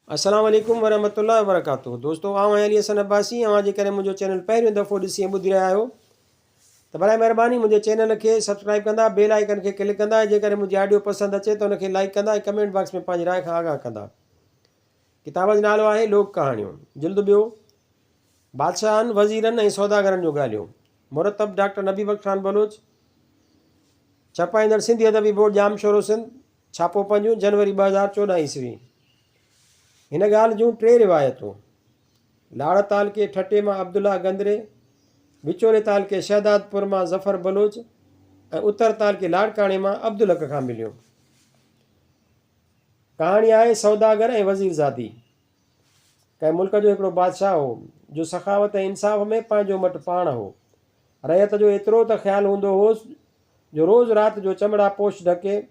अस्सलाम वालेकुम वरहमतुल्लाहि वबरकातुहू। दोस्तों आऊं अली हसन अब्बासी अवां जे करे मुंहिंजो चैनल पहिरियों दफ़ो ॾिसी ऐं ॿुधी रहिया आहियो त बराए महिरबानी मुंहिंजे चैनल खे सब्सक्राइब कंदा, बेल आइकन खे क्लिक कंदा, जेकर मुंहिंजी ऑडियो पसंदि अचे त उनखे लाइक कंदा ऐं कमेंट बॉक्स में पंहिंजी राय खां आगाह कंदा। किताब जो नालो आहे लोक कहाणियूं, जिल्द ॿियो, बादशाहनि, वज़ीरनि ऐं सौदागरनि जो ॻाल्हियूं। मुरतब डॉक्टर नबी बख्श ख़ान बलोच, छपाईंदड़ सिंधी अदबी बोर्ड जाम शोरो सिंध, छापो 5 जनवरी 2014 ईस्वी। हिन ॻाल्हि जूं 3 रिवायतूं। लाड़ तालके ठटे मां अब्दुल्ला गंदरे, विचोले तालके शहदादपुर मां ज़फ़र बलोच ऐं उत्तर तालके लाड़काणे मां अब्दुल हक खां मिलियूं। कहाणी आहे सौदागर ऐं वज़ीरज़ादी। कंहिं मुल्क जो हिकिड़ो बादशाह हो जो सखावत ऐं इंसाफ़ में पंहिंजो मट पाण हो। रयत जो एतिरो त ख़्यालु हूंदो होसि जो रोज़ु राति जो चमड़ा पोश ढके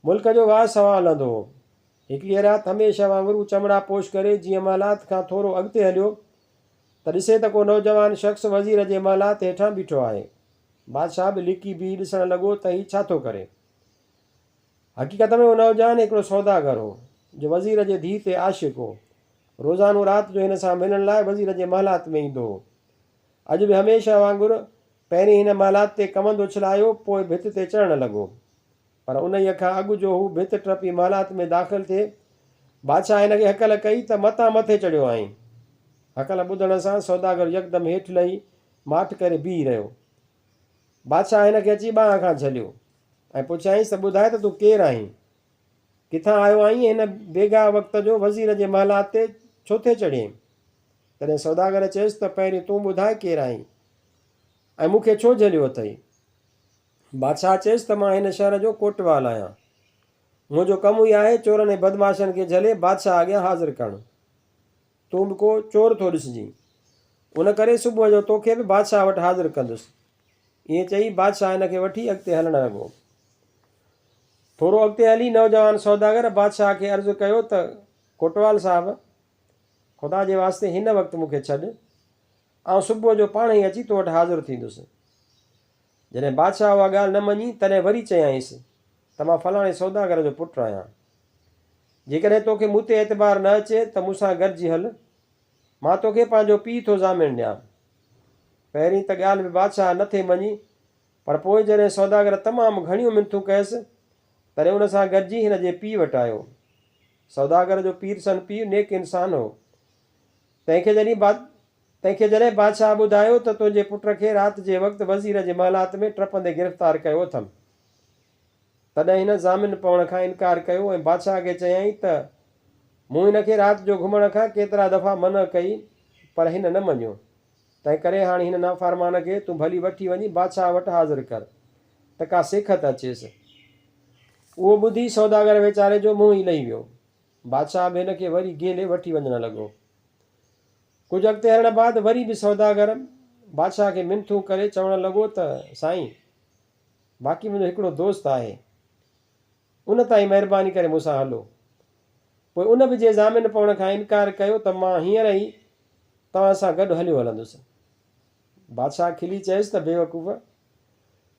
मुल्क जो वाह सवाह हलंदो हो। हिकिड़ी राति हमेशह वांगुरु चमड़ा पोश करे जीअं महलात खां थोरो अॻिते हलियो त ॾिसे त को नौजवान शख़्स वज़ीर जे महलात हेठां बीठो आहे। बादशाह बि लिकी बीह ॾिसणु लॻो त हीउ छा थो करे। हक़ीक़त में उहो नौजवान हिकिड़ो सौदागर हो जो वज़ीर जे धीउ ते आशिक़ हो। रोज़ानो राति जो हिन सां मिलण लाइ वज़ीर जे महलात में ईंदो हो। अॼु बि हमेशह वांगुरु पहिरीं हिन महलात ते कमंद उछलायो, पोइ भित ते चढ़णु लॻो। पर उन खां अॻु जो हू भित टपी महलात में दाख़िल थिए, बादशाह हिनखे हकल कई त मथां मथे चढ़ियो आहीं। हकल ॿुधण सां सौदागर यकदमि हेठि लही माठ करे बीह रहियो। बादशाह हिनखे अची ॿांह खां झलियो ऐं पुछियाईंसि त ॿुधाए त तूं केरु आहीं, किथां आयो आहीं, हिन बेगा वक़्त जो वज़ीर जे महलात ते छो थे चढ़ीं। तॾहिं सौदागर चयुसि त पहिरीं तूं ॿुधाए केरु आहीं ऐं मूंखे छो झलियो अथई। बादशाह चयुसि त मां हिन शहर जो कोटवाल आहियां। मुंहिंजो कमु ई आहे चोरनि ऐं बदमाशनि खे झले बादशाह अॻियां हाज़िर करणु। तूं बि को चोर थो ॾिसिजांइ, उन करे सुबुह जो तोखे बि बादशाह वटि हाज़िर कंदुसि। ईअं चई बादशाह हिनखे वठी अॻिते हलणु लॻो। थोरो अॻिते हली नौजवान सौदागर बादशाह खे अर्ज़ु कयो त कोटवाल साहिबु, ख़ुदा जे वास्ते हिन वक़्तु मूंखे छॾ, ऐं सुबुह जो पाण ई अची तो वटि हाज़िर थींदुसि। जॾहिं बादशाह उहा ॻाल्हि न मञी तॾहिं वरी चयाईंसि त मां फलाणे सौदागर जो पुटु आहियां। जेकॾहिं तोखे मूं ते एतबार न अचे त मूंसां गॾिजी हल, मां तोखे पंहिंजो पीउ थो ज़ामिन ॾियां। पहिरीं त ॻाल्हि बि बादशाह न थे मञी, पर पोइ जॾहिं सौदागर तमामु घणियूं मिनथूं कयसि तॾहिं उन सां गॾिजी हिन जे पीउ वटि आयो। सौदागर जो पीर सन पीउ नेक इंसानु हो। तंहिंखे जॾहिं बादशाह ॿुधायो त तुंहिंजे पुट खे राति जे वक़्तु वज़ीर जे महलात में टपंदे गिरफ़्तार कयो अथमि, तॾहिं हिन ज़ामिन पवण खां इनकार कयो ऐं बादशाह खे चयाईं त मूं हिनखे राति जो घुमण खां केतिरा दफ़ा मना कई, पर हिन न मञियो। तंहिं करे हाणे हिन नाफ़रमान खे तूं भली वठी वञी बादशाह वटि हाज़िर कर त का सिखत अचेसि। उहो ॿुधी सौदागर वीचारे जो मुंहुं ई लही वियो। बादशाह बि हिनखे वरी गेले वठी वञणु लॻो। कुझु अॻिते हलण बाद वरी बि सौदागर बादशाह खे मिनथूं करे चवणु लॻो त साईं, बाक़ी मुंहिंजो हिकिड़ो दोस्त आहे, उन ताईं महिरबानी करे मूंसां हलो। पोइ उन बि जे ज़ामिन पवण खां इनकार कयो त मां हींअर ई तव्हां सां गॾु हलियो हलंदुसि। बादशाह खिली चयुसि त बेवकूफ़,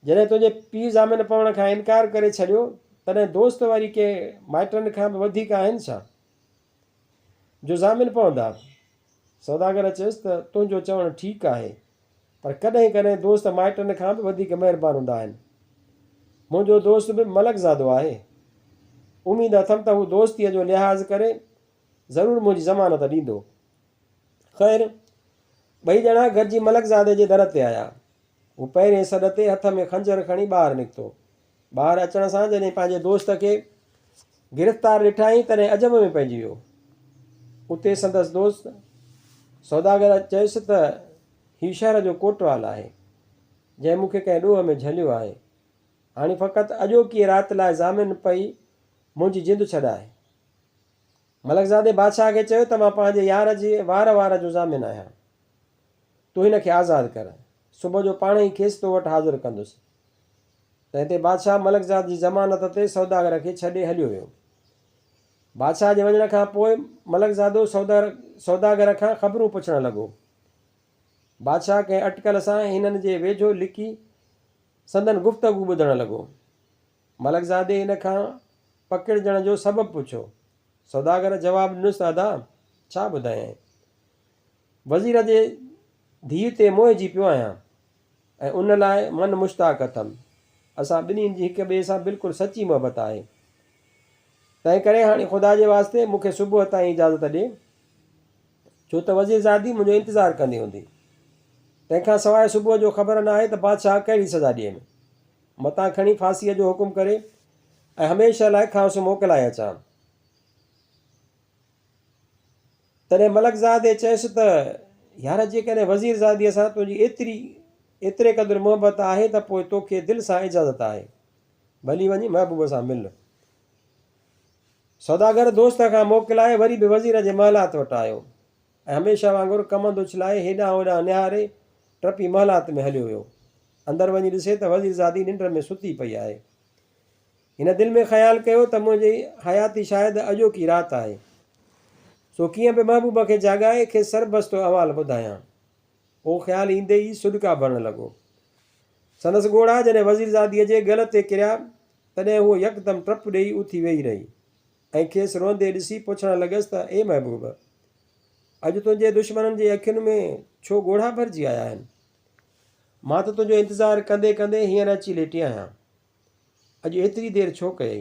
जॾहिं तुंहिंजे पीउ ज़ामिन पवण खां इनकार करे छॾियो तॾहिं दोस्त वरी के माइटनि खां बि वधीक आहिनि छा जो ज़ामिन पवंदा। सौदागर चयुसि त तुंहिंजो चवणु ठीकु आहे, पर कॾहिं कॾहिं दोस्त माइटनि खां बि वधीक महिरबान हूंदा आहिनि। मुंहिंजो दोस्त बि मलकज़ादो आहे, उमेद अथमि त हू दोस्तीअ जो लिहाज़ करे ज़रूरु मुंहिंजी ज़मानत ॾींदो। ख़ैर, ॿई ॼणा गॾिजी मलकज़ादे जे दर ते आया। हू पहिरें सॾ ते हथ में खंजर खणी ॿाहिरि निकितो। ॿाहिरि अचण सां जॾहिं पंहिंजे दोस्त खे गिरफ़्तार ॾिठाई तॾहिं अजब में पइजी वियो। उते संदसि दोस्त सौदागर चयुसि त हीउ शहर जो कोटवाल आहे जंहिं मूंखे कंहिं ॾोह में झलियो आहे। हाणे फ़क़ति अॼोकी राति लाइ ज़ामिन पई मुंहिंजी जिंदु छॾाए। मलकज़ादे बादशाह खे चयो त मां पंहिंजे यार जे वार जो ज़ामिन आहियां, तूं हिन खे आज़ादु कर, सुबुह जो पाण ई खेसि तो वटि हाज़िर कंदुसि। तंहिं ते बादशाह मलकज़ाद जी ज़मानत ते सौदागर खे छॾे हलियो वियो। बादशाह जे वञण खां पोइ मलकज़ादो सौदागर खां ख़बरूं पुछणु लॻो। बादशाह कंहिं अटकल सां हिननि जे वेझो लिकी संदन गुफ़्तगू ॿुधणु लॻो। मलकज़ादे हिन खां पकिड़जण जो सबबु पुछियो। सौदागर जवाबु ॾिनुसि, दादा छा ॿुधायां? वज़ीर जे धीउ ते मोहिजी पियो आहियां ऐं उन लाइ मन मुश्ताक़ अथमि। असां ॿिन्हिनि जी हिक ॿिए सां बिल्कुलु सची मोहबत आहे। तंहिं करे हाणे ख़ुदा जे वास्ते मूंखे सुबुह ताईं इजाज़त ॾिए, छो त वज़ीरज़ादी मुंहिंजो इंतज़ारु कंदी हूंदी। तंहिंखां सवाइ सुबुह जो ख़बर न आहे त बादशाह कहिड़ी सज़ा ॾियनि। मतां खणी फांसीअ जो हुकुम करे ऐं हमेशह लाइ खांसि मोकिलाए अचां। तॾहिं मलकज़ादे चयसि त यार, जेकॾहिं वज़ीरज़ादीअ सां तुंहिंजी एतिरे क़दुरु मोहबत आहे त पोइ तोखे दिलि सां इजाज़त आहे, भली वञी महबूब सां मिल। सौदागर दोस्त खां मोकिलाए वरी बि वज़ीर जे महलात वटि आयो ऐं हमेशह वांगुरु कमंदु उछलाए हेॾां होॾां निहारे टपी महलात में हलियो वियो। अंदरि वञी ॾिसे त वज़ीरज़ादी निंड में सुती पई आहे। हिन दिलि में ख़्यालु कयो त मुंहिंजी हयाती शायदि अॼोकी राति आहे, सो कीअं बि महबूब खे जाॻाए खे सरबस्तो अहवालु ॿुधायां। उहो ख़्यालु ईंदे ई सुॾका भरणु लॻो। संदसि ॻोढ़ा जॾहिं वज़ीरज़ादीअ जे गल ते किरिया तॾहिं उहो यकदमि टप ॾेई उथी वेही रही ऐं खेसि रोंदे ॾिसी पुछणु लॻसि त ए महबूब, अॼु तुंहिंजे दुश्मननि जे अखियुनि में छो ॻोढ़ा भरिजी आया आहिनि? मां त तुंहिंजो इंतज़ारु कंदे कंदे हींअर अची लेटी आहियां। अॼु एतिरी देरि छो कयई?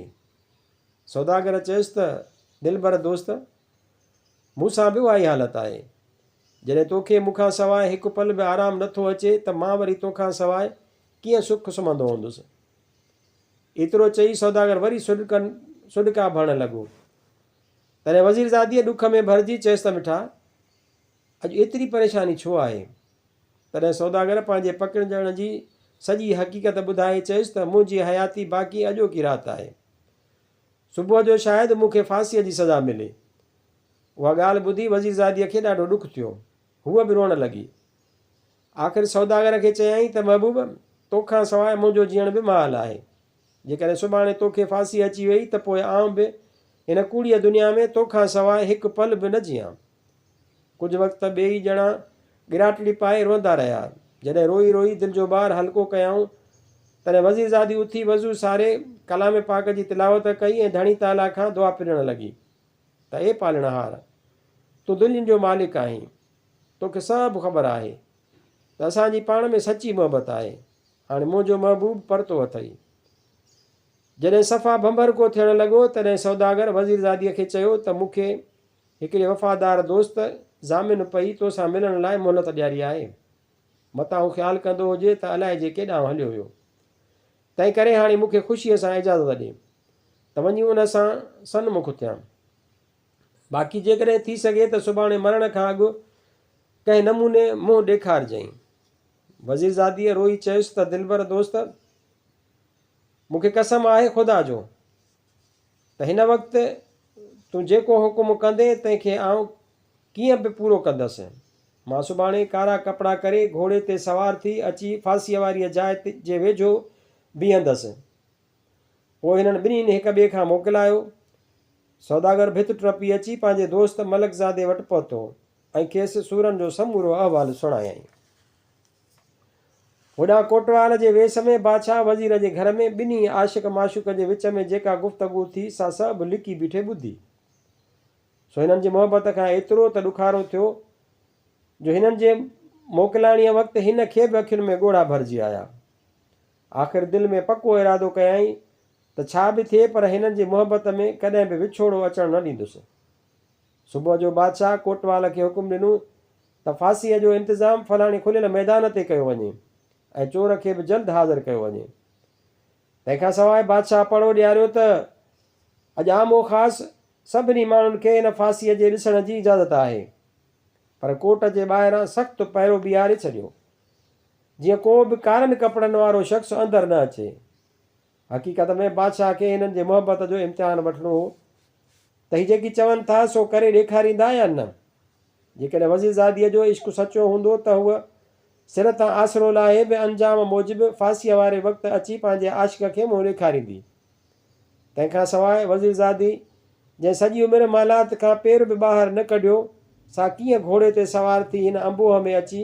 सौदागर चयसि त दिलबर दोस्त, मूंसां बि उहा ई हालत आहे। जॾहिं तोखे मूंखां सवाइ हिकु पल बि आरामु नथो अचे त मां वरी तोखां सवाइ कीअं सुखु सुम्हंदो हूंदुसि। एतिरो चई सौदागर वरी सुॾका भरणु लॻो। तॾहिं वज़ीरज़ादीअ ॾुख में भरिजी चयसि त मिठा, अॼु एतिरी परेशानी छो आहे? तॾहिं सौदागर पंहिंजे पकिड़जण जी सॼी हक़ीक़त ॿुधाए चयसि त मुंहिंजी हयाती बाक़ी अॼोकी राति आहे। सुबुह जो शायदि मूंखे फांसीअ जी सज़ा मिले। उहा ॻाल्हि ॿुधी वज़ीरज़ादीअ खे ॾाढो ॾुखु थियो। हूअ बि रोअणु लॻी। आख़िर सौदागर खे चयाईं त महबूब, तोखां सवाइ मुंहिंजो जीअण बि महाल आहे। जेकॾहिं सुभाणे तोखे फांसी अची वई त पोइ आउं बि हिन कूड़ीअ दुनिया में तोखां सवाइ हिकु पल बि न जीआं। कुझु वक़्तु ॿेई ॼणा गिराटड़ी पाए रोंदा रहिया। जॾहिं रोई रोई दिलि जो ॿार हल्को कयाऊं तॾहिं वज़ीरज़ादी उथी वज़ू सारे कलाम पाक जी तिलावत कई ऐं धणी ताला खां दुआ पिरणु लॻी त ए पालणहार, तूं दुनिया जो मालिक आहीं, तोखे सभु ख़बर आहे त असांजी पाण में सची मोहबत आहे। हाणे मुंहिंजो महबूब परतो अथई। जॾहिं सफ़ा भंभरको थियणु लॻो तॾहिं सौदागर वज़ीरज़ादीअ खे चयो त मूंखे हिकिड़े वफ़ादार दोस्त ज़ामिन पई तोसां मिलण लाइ मोहलत ॾियारी आहे। मतां हू ख़्यालु कंदो हुजे त अलाए जे केॾांहुं हलियो वियो। तंहिं करे हाणे मूंखे ख़ुशीअ सां इजाज़त ॾिए त वञी उन सां सन्मुख थियां। बाक़ी जेकॾहिं थी सघे त सुभाणे मरण खां अॻु कंहिं नमूने मुंहुं ॾेखारिजांइ। वज़ीरज़ादीअ रोई चयुसि त दिलबर दोस्त, मूंखे कसम आहे ख़ुदा जो त हिन वक़्तु तूं जेको हुकुम कंदे तंहिंखे आउं कीअं बि पूरो कंदसि। मां सुभाणे कारा कपिड़ा करे घोड़े ते सवार थी अची फांसीअ वारीअ जाइ जे वेझो बीहंदसि। पोइ हिननि ॿिन्हिनि हिक ॿिए खां मोकिलायो। सौदागर भित टपी अची पंहिंजे दोस्त मलकज़ादे वटि पहुतो ऐं खेसि सूरनि जो समूरो अहवालु सुणायईं। होॾां कोटवाल जे वेस में बादशाह वज़ीर जे घर में ॿिन्ही आशिक माशुक जे विच में जेका गुफ़्तगू थी सा सभु लिकी बीठे ॿुधी। सो हिननि जी मोहबत खां एतिरो त ॾुखारो थियो जो हिननि जे मोकिलाणीअ वक़्तु हिन खे बि अखियुनि में ॻोढ़ा भरिजी आया। आख़िर दिलि में पको इरादो कयईं त छा बि थिए पर हिननि जी मोहबत में कॾहिं बि विछोड़ो अचणु न ॾींदुसि। सुबुह जो बादशाह कोटवाल खे हुकुम ॾिनो त फांसीअ जो इंतिज़ामु फलाणे खुलियल मैदान ते कयो वञे ऐं चोर खे बि जल्द हाज़िर कयो वञे। तंहिंखां सवाइ बादशाह पड़ो ॾियारियो त अॼु आमो ख़ासि सभिनी माण्हुनि खे हिन फांसीअ जे ॾिसण जी इजाज़त आहे, पर कोट जे ॿाहिरां सख़्तु पहिरो बीहारे छॾियो जीअं को बि कारनि कपिड़नि वारो शख़्स अंदरि न अचे। हक़ीक़त में बादशाह खे हिननि जे मोहबत जो इम्तिहान वठिणो हो त हीअ जेकी चवनि था सो करे ॾेखारींदा या न। जेकॾहिं वज़ीरज़ादीअ जो इश्कु सचो हूंदो त हूअ सिर तां आसिरो लाहे बि अंजाम मूजिबि फांसीअ वारे वक़्तु अची पंहिंजे आशिक खे मुंहुं ॾेखारींदी। तंहिंखां सवाइ वज़ीरज़ादी जंहिं सॼी उमिरि महलात खां पेर बि ॿाहिरि न कढियो सा कीअं घोड़े ते सवार थी हिन अंबोह में अची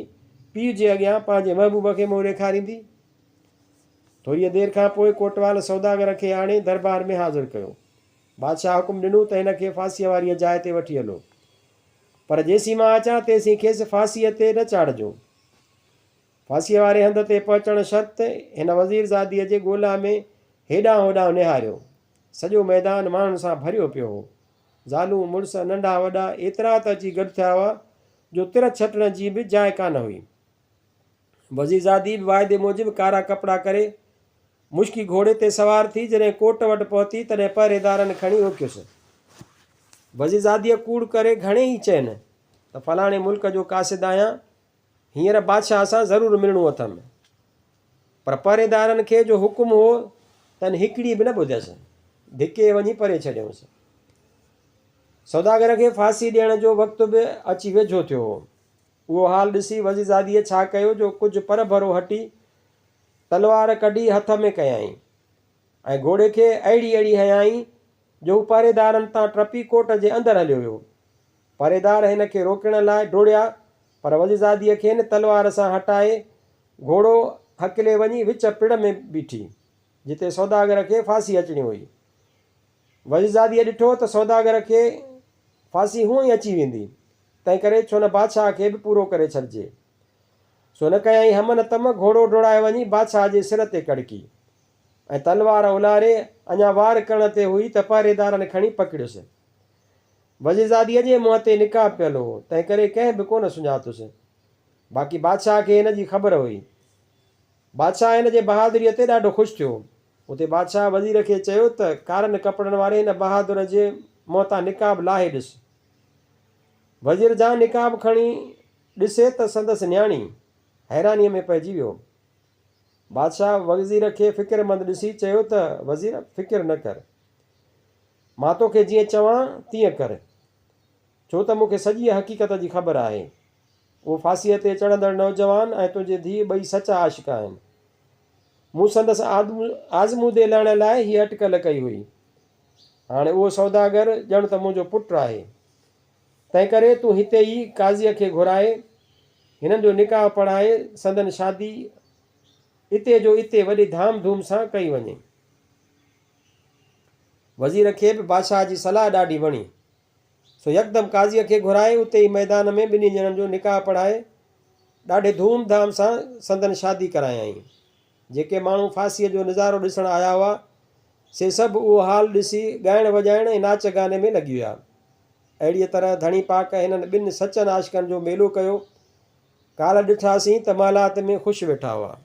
पीउ जे अॻियां पंहिंजे महबूब खे मुंहुं ॾेखारींदी। थोरीअ देरि खां पोइ कोटवाल सौदागर खे आणे दरबार में हाज़िर कयो बादशाह हुकुम ॾिनो त हिन खे फांसीअ वारीअ जाइ ते वठी हलो, पर जेसीं मां अचां तेसीं खेसि फांसीअ ते न चाढ़िजो। फांसीअ वारे हंध ते पहुचणु शर्त हिन वज़ीरज़ादीअ जे ॻोल्हा में हेॾां होॾां निहारियो। सॼो मैदान माण्हुनि सां भरियो पियो हो। ज़ालूं मुड़ुस नंढा वॾा एतिरा त अची गॾु थिया हुआ जो तिर छटण जी बि जाइ कान हुई। वज़ीरज़ादी बि वाइदे मूजिबि कारा कपिड़ा करे मुश्की घोड़े ते सवार थी जॾहिं कोट वटि पहुती तॾहिं पहरेदारनि खणी रोकियुसि। वज़ीरज़ादीअ कूड़ करे घणेई चइनि त फलाणे मुल्क जो कासिद आहियां, हींअर बादशाह सां ज़रूरु मिलणो अथमि, पर पहरेदारनि खे जो हुकुम हो तन हिकिड़ी बि न ॿुधियसि, धिके वञी परे छॾियऊंसि। सौदागर खे फांसी ॾियण जो वक़्तु बि अची वेझो थियो हो। उहो हाल ॾिसी वज़ीरज़ादीअ छा कयो जो कुझु पर भरो हटी तलवार कढी हथ में कयईं ऐं घोड़े खे अहिड़ी अहिड़ी हयाईं जो हू पहरेदारनि तां टपी कोट जे अंदरि हलियो वियो। पहरेदार हिन खे रोकण लाइ डोड़िया, पर वज़ीरज़ादीअ खेनि तलवार सां हटाए घोड़ो हकिले वञी विच पिड़ में बीठी जिते सौदागर खे फांसी अचणी हुई। वज़ीरज़ादीअ ॾिठो त सौदागर खे फांसी हूअं ई अची वेंदी, तंहिं करे छो न बादशाह खे बि पूरो करे छॾिजे। सो न कयईं हमन तम, घोड़ो डोड़ाए वञी बादशाह जे सिर ते कड़की ऐं तलवार उलारे अञा वार करण ते हुई त पहरेदारनि खणी पकड़ियुसि। वज़ीरज़ादीअ जे मुंहं ते निकाब पियल हो, तंहिं करे कंहिं बि कोन सुञातुसि। बाक़ी बादशाह खे हिन जी ख़बर हुई। बादशाह हिन जे बहादुरीअ ते ॾाढो ख़ुशि थियो। उते बादशाह वज़ीर खे चयो त कारनि कपिड़नि वारे हिन बहादुर जे मुंहं तां निकाब लाहे ॾिस। वज़ीर जां निकाब खणी ॾिसे त संदसि न्याणी हैरानीअ में पइजी वियो। बादशाह वज़ीर खे फ़िक्रमंद ॾिसी चयो त वज़ीर फ़िक्र न कर, मां तोखे जीअं चवां तीअं कर, छो त मूंखे सॼी हक़ीक़त जी ख़बर आहे। उहो फांसीअ ते चढ़ंदड़ नौजवान ऐं तुंहिंजे धीउ ॿई सचा आशिक आहिनि। मूं संदसि आज़मूदे लहण लाइ हीअ अटकल कई हुई। हाणे उहो सौदागर ॼण त मुंहिंजो पुटु आहे, तंहिं करे तूं हिते ई काज़ीअ खे घुराए हिननि जो निकाह पढ़ाए संदन शादी इते जो इते वॾी धाम धूम सां कई वञे। वज़ीर खे बि बादशाह जी सलाह ॾाढी वणी। सो यकदमि काज़ीअ खे घुराए उते ई मैदान में ॿिन्ही ॼणनि जो निकाह पढ़ाए ॾाढे धूम धाम सां संदन शादी करायईं। जेके माण्हू फांसीअ जो नज़ारो ॾिसणु आया हुआ से सभु उहो हाल ॾिसी ॻाइण वॼाइण ऐं नाच गाने में लॻी विया। अहिड़ीअ तरह धणी पाक हिननि ॿिनि सचनि आशिकनि जो मेलो कयो। काल्ह ॾिठासीं त मालात में ख़ुशि वेठा हुआ।